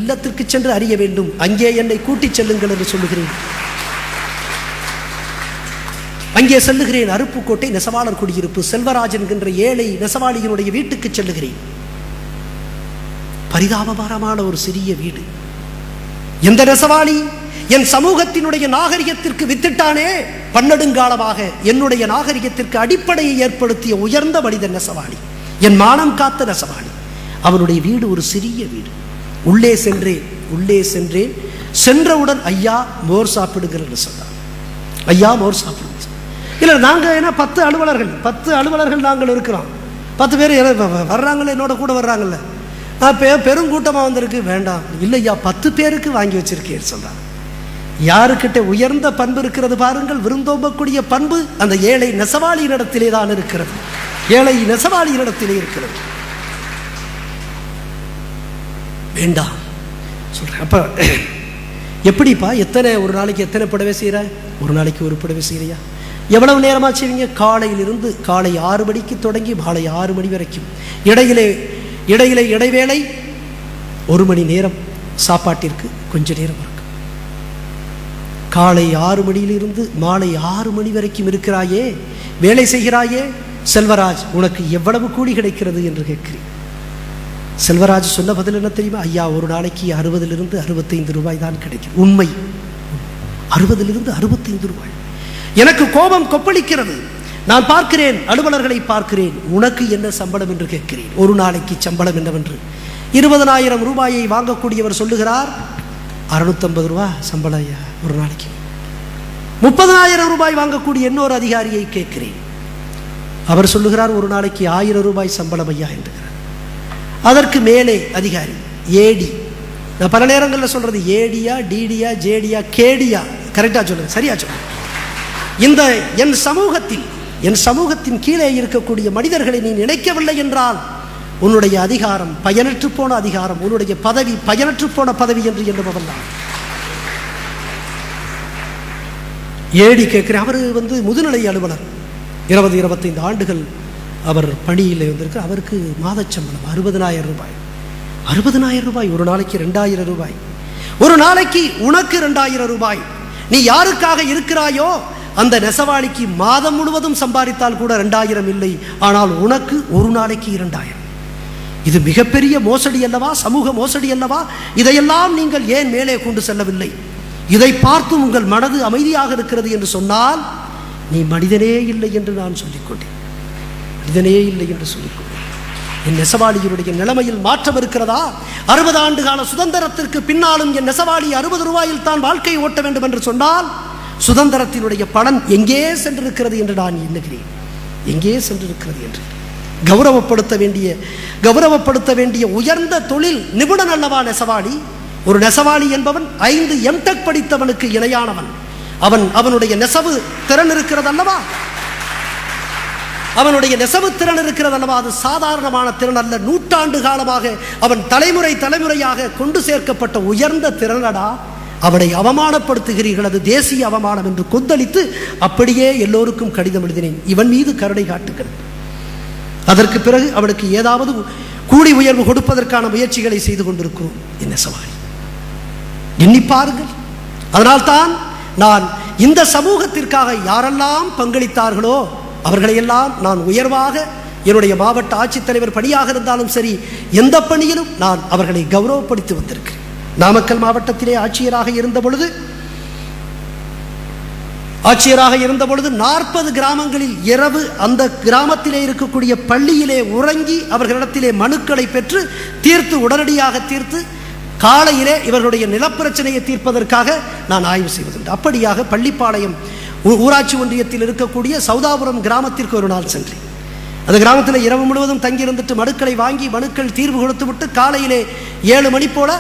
இல்லத்திற்கு சென்று அறிய வேண்டும், அங்கே என்னை கூட்டிச் செல்லுங்கள் என்று சொல்லுகிறேன். அங்கே செல்லுகிறேன். அருப்புக்கோட்டை நெசவாளர் குடியிருப்பு செல்வராஜ் என்கின்ற ஏழை நெசவாளியினுடைய வீட்டுக்கு செல்லுகிறேன். பரிதாபகரமான ஒரு சிறிய வீடு. எந்த நெசவாளி என் சமூகத்தினுடைய நாகரிகத்திற்கு வித்திட்டானே, பன்னெடுங்காலமாக என்னுடைய நாகரிகத்திற்கு அடிப்படையை ஏற்படுத்திய உயர்ந்த மனிதன் நெசவாளி, என் மானம் காத்த நெசவாளி. அவனுடைய வீடு ஒரு சிறிய வீடு. உள்ளே சென்றேன். சென்றவுடன் ஐயா மோர் சாப்பிடுங்கள் சொன்னார். ஐயா மோர் சாப்பிடுங்க. இல்லை, நாங்கள் ஏன்னா 10 அலுவலர்கள் நாங்கள் இருக்கிறோம். 10 பேர் வர்றாங்களே, என்னோட கூட வர்றாங்கல்ல. பெருங்கூட்டமாக வந்திருக்கு. வேண்டாம், இல்லையா 10 பேருக்கு வாங்கி வச்சிருக்கேன் சொல்றாங்க. யாருக்கிட்ட உயர்ந்த பண்பு இருக்கிறது பாருங்கள். விருந்தோம்பக்கூடிய பண்பு அந்த ஏழை நெசவாளியினிடத்திலே தான் இருக்கிறது. ஏழை நெசவாளியினிடத்திலே இருக்கிறது. வேண்டாம் சொல்றேன். அப்ப எப்படிப்பா, ஒரு நாளைக்கு எத்தனை புடவை செய்யற? ஒரு நாளைக்கு ஒரு புடவை செய்யறியா? எவ்வளவு நேரமா செய்வீங்க? காலையிலிருந்து காலை 6 மணிக்கு தொடங்கி மாலை 6 மணி வரைக்கும். இடையிலே இடைவேளை 1 மணி நேரம் சாப்பாட்டிற்கு கொஞ்ச நேரம் இருக்கு. காலை 6 மணியிலிருந்து மாலை 6 மணி வரைக்கும் இருக்கிறாயே, வேலை செய்கிறாயே, செல்வராஜ் உனக்கு எவ்வளவு கூலி கிடைக்கிறது என்று கேட்கிறேன். செல்வராஜ் சொன்ன பதில் என்ன தெரியுமா? ஐயா, ஒரு நாளைக்கு 60 to 65 ரூபாய் தான் கிடைக்கும். உண்மை, 60 to 65 ரூபாய். எனக்கு கோபம் கொப்பளிக்கிறது. நான் பார்க்கிறேன், அலுவலர்களை பார்க்கிறேன். உனக்கு என்ன சம்பளம் என்று கேட்கிறேன். ஒரு நாளைக்கு சம்பளம் என்னவென்று 20,000 ரூபாயை வாங்கக்கூடியவர் சொல்லுகிறார், 650 ரூபாய் சம்பளம் ஐயா ஒரு நாளைக்கு. 30,000 ரூபாய் வாங்கக்கூடிய இன்னொரு அதிகாரியை கேட்கிறேன். அவர் சொல்லுகிறார், ஒரு நாளைக்கு 1000 ரூபாய் சம்பளம் ஐயா என்கிறார். அதற்கு மேலே அதிகாரி ஏடி, நான் பல நேரங்களில் சொல்றது ஏடியா, டிடியா, ஜேடியா, கேடியா, கரெக்டா சொல்லுங்க, சரியா சொல்லுங்க. இந்த என் சமூகத்தின் கீழே இருக்கக்கூடிய மனிதர்களை நீ நினைக்கவில்லை என்றால் உன்னுடைய அதிகாரம் பயனற்று போன அதிகாரம், உன்னுடைய பதவி பயனற்று போன பதவி என்று எண்ணுபவன். ஏடி கேட்கிறேன். அவர் முதுநிலை அலுவலர், 20-25 ஆண்டுகள் அவர் பணியில் வந்திருக்கு. அவருக்கு மாதச்சம்பளம் 60,000 ரூபாய். 60,000 ரூபாய். ஒரு நாளைக்கு 2,000 ரூபாய். ஒரு நாளைக்கு உனக்கு 2,000 ரூபாய். நீ யாருக்காக இருக்கிறாயோ அந்த நெசவாளிக்கு மாதம் முழுவதும் சம்பாதித்தால் கூட 2,000 இல்லை. ஆனால் உனக்கு ஒரு நாளைக்கு 2,000. இது மிகப்பெரிய மோசடி அல்லவா? சமூக மோசடி அல்லவா? இதையெல்லாம் நீங்கள் ஏன் மேலே கொண்டு செல்லவில்லை? இதை பார்த்து உங்கள் மனது அமைதியாக இருக்கிறது என்று சொன்னால் நீ மனிதனே இல்லை என்று நான் சொல்லிக்கொண்டேன். மனிதனே இல்லை என்று சொல்லிக்கொண்டேன். என் நெசவாளியினுடைய நிலைமையில் மாற்றம் இருக்கிறதா? 60 ஆண்டு கால சுதந்திரத்திற்கு பின்னாலும் என் நெசவாளி 60 ரூபாயில் தான் வாழ்க்கையை ஓட்ட வேண்டும் என்று சொன்னால் சுதந்திரத்தினுடைய பணம் எங்கே சென்றிருக்கிறது என்று நான் எண்ணுகிறேன். எங்கே சென்றிருக்கிறது என்று கௌரவப்படுத்த வேண்டிய உயர்ந்த தொழில் நிபுணன் அல்லவா நெசவாளி? ஒரு நெசவாளி என்பவன் 5 MTech படித்தவனுக்கு இணையானவன். அவனுடைய நெசவு திறன் இருக்கிறது அல்லவா? அது சாதாரணமான திறன் அல்ல. நூற்றாண்டு காலமாக அவன் தலைமுறையாக கொண்டு சேர்க்கப்பட்ட உயர்ந்த திறனடா. அவனை அவமானப்படுத்துகிறீர்கள், அது தேசிய அவமானம் என்று கொந்தளித்து அப்படியே எல்லோருக்கும் கடிதம் எழுதினேன், இவன் மீது கருணை காட்டுங்கள். அதற்கு பிறகு அவனுக்கு ஏதாவது கூலி உயர்வு கொடுப்பதற்கான முயற்சிகளை செய்து கொண்டிருக்கிறோம். என்ன சவால் எண்ணி பாருங்கள். அதனால்தான் நான் இந்த சமூகத்திற்காக யாரெல்லாம் பங்களித்தார்களோ அவர்களையெல்லாம் நான் உயர்வாக, என்னுடைய மாவட்ட ஆட்சித்தலைவர் பணியாக இருந்தாலும் சரி, எந்த பணியிலும் நான் அவர்களை கௌரவப்படுத்தி வந்திருக்கிறேன். நாமக்கல் மாவட்டத்திலே ஆட்சியராக இருந்த பொழுது 40 கிராமங்களில் இரவு அந்த கிராமத்திலே இருக்கக்கூடிய பள்ளியிலே உறங்கி அவர்களிடத்திலே மனுக்களை பெற்று உடனடியாக தீர்த்து காலையிலே இவர்களுடைய நிலப்பிரச்சனையை தீர்ப்பதற்காக நான் ஆய்வு செய்வதுண்டு. அப்படியாக பள்ளிப்பாளையம் ஊராட்சி ஒன்றியத்தில் இருக்கக்கூடிய சௌதாபுரம் கிராமத்திற்கு ஒரு நாள் சென்றேன். அந்த கிராமத்தில் இரவு முழுவதும் தங்கியிருந்துட்டு மனுக்களை வாங்கி மனுக்கள் தீர்வு கொடுத்து விட்டு காலையிலே 7 மணி போல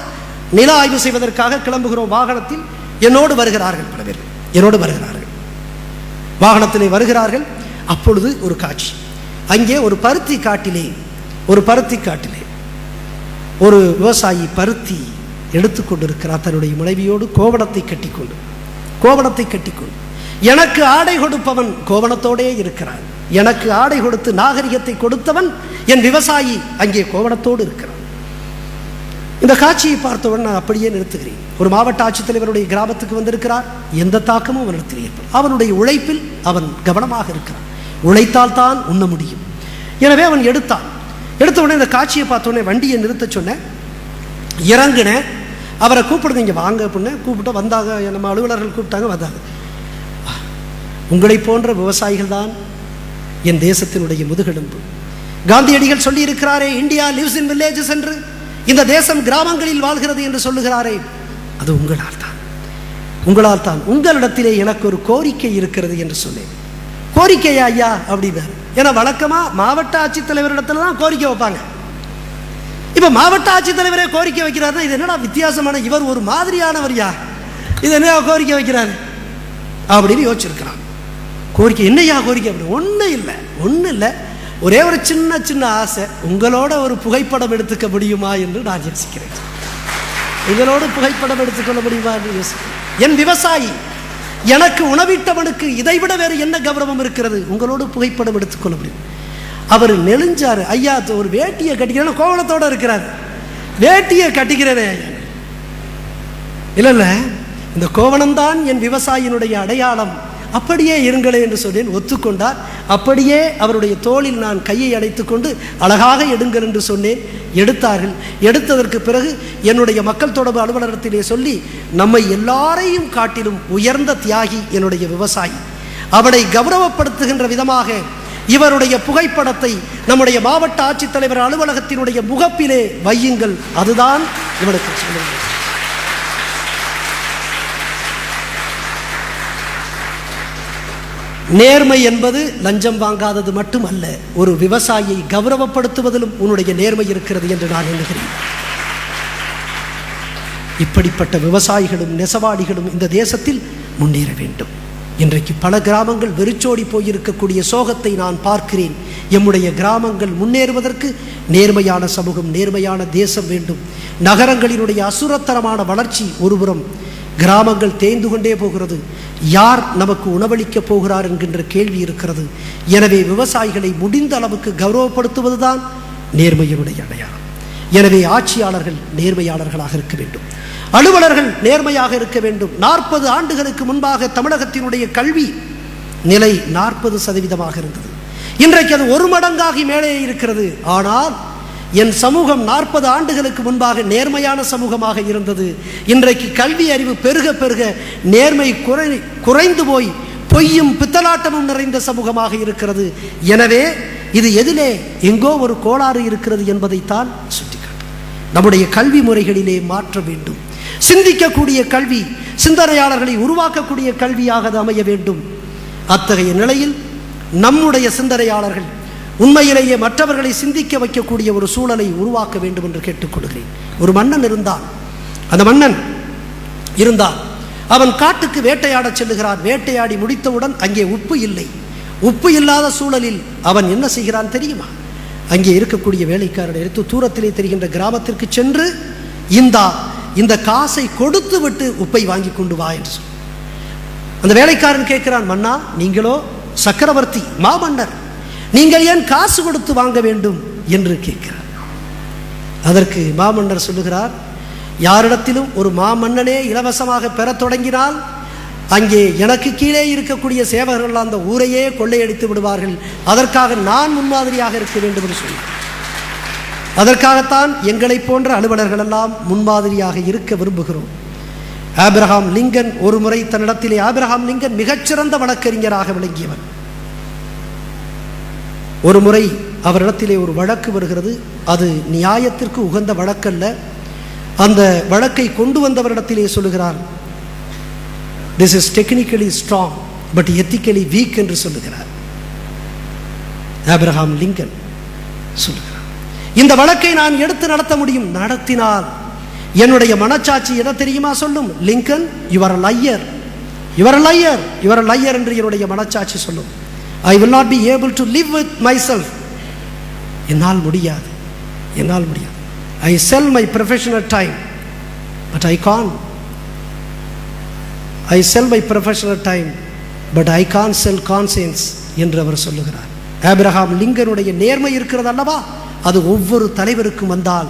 நில ஆய்வு செய்வதற்காக கிளம்புகிறோம். வாகனத்தில் என்னோடு வருகிறார்கள், பல பேர் என்னோடு வருகிறார்கள். வாகனத்திலே வருகிறார்கள். அப்பொழுது ஒரு காட்சி. அங்கே ஒரு பருத்தி காட்டிலே ஒரு விவசாயி பருத்தி எடுத்துக்கொண்டிருக்கிறார். தன்னுடைய மனைவியோடு கோவணத்தை கட்டிக்கொண்டு எனக்கு ஆடை கொடுப்பவன் கோவணத்தோடே இருக்கிறான். எனக்கு ஆடை கொடுத்து நாகரிகத்தை கொடுத்தவன் என் விவசாயி அங்கே கோவணத்தோடு இருக்கிறான். இந்த காட்சியை பார்த்தவுடன் நான் அப்படியே நிறுத்துகிறேன். ஒரு மாவட்ட ஆட்சித்தலைவருடைய கிராமத்துக்கு வந்திருக்கிறார். எந்த தாக்கமும் அவனிடத்தில் ஏற்படும். அவனுடைய உழைப்பில் அவன் கவனமாக இருக்கிறான். உழைத்தால் தான் உண்ண முடியும். எனவே அவன் எடுத்தான். எடுத்த உடனே இந்த காட்சியை பார்த்த உடனே வண்டியை நிறுத்த சொன்னேன். இறங்குனேன். அவரை கூப்பிடுங்க, இங்கே வாங்க அப்படின்னு கூப்பிட்டு வந்தாங்க. நம்ம அலுவலர்கள் கூப்பிட்டாங்க, வந்தாங்க. உங்களை போன்ற விவசாயிகள் தான் என் தேசத்தினுடைய முதுகெலும்பு. காந்தியடிகள் சொல்லி இருக்கிறாரே, இந்தியா லிவ்ஸ் இன் வில்லேஜஸ் என்று, இந்த தேசம் கிராமங்களில் வாழ்கிறது என்று சொல்லுகிறாரே, அது உங்களால் தான். உங்களால் தான். உங்களிடத்திலே எனக்கு ஒரு கோரிக்கை இருக்கிறது என்று சொன்னேன். கோரிக்கையா ஐயா அப்படின்னாரு. ஏன்னா வழக்கமாக மாவட்ட ஆட்சித்தலைவரிடத்துல தான் கோரிக்கை வைப்பாங்க. இப்போ மாவட்ட ஆட்சித்தலைவரே கோரிக்கை வைக்கிறாருன்னா இது என்னடா வித்தியாசமான, இவர் ஒரு மாதிரியானவர்யா, இது என்ன கோரிக்கை வைக்கிறாரு அப்படின்னு யோசிச்சிருக்கிறான். கோரிக்கை என்னையா கோரிக்கை? அப்படி ஒன்றும் இல்லை, ஒரே ஒரு சின்ன சின்ன ஆசை, உங்களோட ஒரு புகைப்படம் எடுத்துக்க முடியுமா என்று நான் யோசிக்கிறேன். உங்களோடு புகைப்படம் எடுத்துக்கொள்ள முடியுமா என்று யோசிக்கிறேன். என் விவசாயி, எனக்கு உணவிட்டவனுக்கு இதைவிட வேறு என்ன கௌரவம் இருக்கிறது? உங்களோடு புகைப்படம் எடுத்துக்கொள்ள முடியும். அவர் நெளிஞ்சாரு. ஐயா ஒரு வேட்டியை கட்டிக்கிறேன், கோவணத்தோடு இருக்கிறார். வேட்டியை கட்டிக்கிறேனே, இல்லை இந்த கோவணம்தான் என் விவசாயினுடைய அடையாளம், அப்படியே இருங்களே என்று சொன்னேன். ஒத்துக்கொண்டார். அப்படியே அவருடைய தோளில் நான் கையை அடைத்துக்கொண்டு அழகாக எடுங்கள் என்று சொன்னேன். எடுத்தார்கள். எடுத்ததற்கு பிறகு என்னுடைய மக்கள் தொடர்பு அலுவலகத்திலே சொல்லி, நம்மை எல்லாரையும் காட்டிலும் உயர்ந்த தியாகி என்னுடைய விவசாயி, அவனை கௌரவப்படுத்துகின்ற விதமாக இவருடைய புகைப்படத்தை நம்முடைய மாவட்ட ஆட்சித்தலைவர் அலுவலகத்தினுடைய முகப்பிலே வையுங்கள், அதுதான் இவனுக்கு சொல்லுங்கள். நேர்மை என்பது லஞ்சம் வாங்காதது மட்டுமல்ல, ஒரு விவசாயியை கௌரவப்படுத்துவதிலும் உன்னுடைய நேர்மை இருக்கிறது என்று நான் எண்ணுகிறேன். இப்படிப்பட்ட விவசாயிகளும் நெசவாடிகளும் இந்த தேசத்தில் முன்னேற வேண்டும். இன்றைக்கு பல கிராமங்கள் வெறிச்சோடி போயிருக்கக்கூடிய சோகத்தை நான் பார்க்கிறேன். எம்முடைய கிராமங்கள் முன்னேறுவதற்கு நேர்மையான சமூகம், நேர்மையான தேசம் வேண்டும். நகரங்களினுடைய அசுரத்தரமான வளர்ச்சி ஒருபுறம், கிராமங்கள் தேய்ந்து கொண்டே போகிறது. யார் நமக்கு உணவளிக்கப் போகிறார் என்கின்ற கேள்வி இருக்கிறது. எனவே விவசாயிகளை முடிந்த அளவுக்கு கௌரவப்படுத்துவதுதான் நேர்மையினுடைய அடையாளம். எனவே ஆட்சியாளர்கள் நேர்மையாளர்களாக இருக்க வேண்டும். அலுவலர்கள் நேர்மையாக இருக்க வேண்டும். 40 ஆண்டுகளுக்கு முன்பாக தமிழகத்தினுடைய கல்வி நிலை 40% இருந்தது. இன்றைக்கு அது 1 மடங்காகி மேலே இருக்கிறது. ஆனால் என் சமூகம் 40 ஆண்டுகளுக்கு முன்பாக நேர்மையான சமூகமாக இருந்தது. இன்றைக்கு கல்வி அறிவு பெருக பெருக நேர்மை குறைந்து போய் பொய்யும் பித்தலாட்டமும் நிறைந்த சமூகமாக இருக்கிறது. எனவே இது எதிலே எங்கோ ஒரு கோளாறு இருக்கிறது என்பதைத்தான் சுட்டிக்காட்டும். நம்முடைய கல்வி முறைகளிலே மாற்ற வேண்டும். சிந்திக்கக்கூடிய கல்வி, சிந்தனையாளர்களை உருவாக்கக்கூடிய கல்வியாக அது அமைய வேண்டும். அத்தகைய நிலையில் நம்முடைய சிந்தனையாளர்கள் உண்மையிலேயே மற்றவர்களை சிந்திக்க வைக்கக்கூடிய ஒரு சூழலை உருவாக்க வேண்டும் என்று கேட்டுக்கொள்கிறேன். ஒரு மன்னன் இருந்தான். அந்த மன்னன் இருந்தான். அவன் காட்டுக்கு வேட்டையாட செல்லுகிறான். வேட்டையாடி முடித்தவுடன் அங்கே உப்பு இல்லை. உப்பு இல்லாத சூழலில் அவன் என்ன செய்கிறான் தெரியுமா? அங்கே இருக்கக்கூடிய வேலைக்காரனை எடுத்து தூரத்திலே தெரிகின்ற கிராமத்திற்கு சென்று இந்த காசை கொடுத்து விட்டு உப்பை வாங்கி கொண்டு வா என்று சொல். அந்த வேலைக்காரன் கேட்கிறான், மன்னா நீங்களோ சக்கரவர்த்தி, மாமன்னர், நீங்கள் ஏன் காசு கொடுத்து வாங்க வேண்டும் என்று கேட்கிறார். அதற்கு மாமன்னர் சொல்லுகிறார், யாரிடத்திலும் ஒரு மாமன்னனே இலவசமாக பெறத் தொடங்கினால் அங்கே எனக்கு கீழே இருக்கக்கூடிய சேவகர்கள் அந்த ஊரையே கொள்ளையடித்து விடுவார்கள். அதற்காக நான் முன்மாதிரியாக இருக்க வேண்டும் என்று சொன்னார். அதற்காகத்தான் எங்களை போன்ற அலுவலர்கள் எல்லாம் முன்மாதிரியாக இருக்க விரும்புகிறோம். ஆபிரகாம் லிங்கன் ஒரு முறை தன்னிடத்திலே, ஆபிரகாம் லிங்கன் மிகச்சிறந்த வழக்கறிஞராக விளங்கியவர். ஒரு முறை அவரிடத்திலே ஒரு வழக்கு வருகிறது. அது நியாயத்திற்கு உகந்த வழக்கல்ல. அந்த வழக்கை கொண்டு வந்தவரிடத்திலே சொல்லுகிறார், this is technically strong but ethically weak என்று சொல்லுகிறார். ஆபிரகாம் லிங்கன் சொல்லுகிறார், இந்த வழக்கை நான் எடுத்து நடத்த முடியும். நடத்தினால் என்னுடைய மனச்சாட்சி எதை தெரியுமா சொல்லும்? Lincoln, you are a liar, you are a liar, you are a liar என்று என்னுடைய மனச்சாட்சி சொல்லும். I will not be able to live with myself. என்னால் முடியாது. I sell my professional time but I can't. I sell my professional time but I can't sell conscience என்று அவர் சொல்லுகிறார். Abraham லிங்கனுடைய நேர்மை இருக்கிறது அல்லவா, அது ஒவ்வொரு தலைவருக்கும் வந்தால்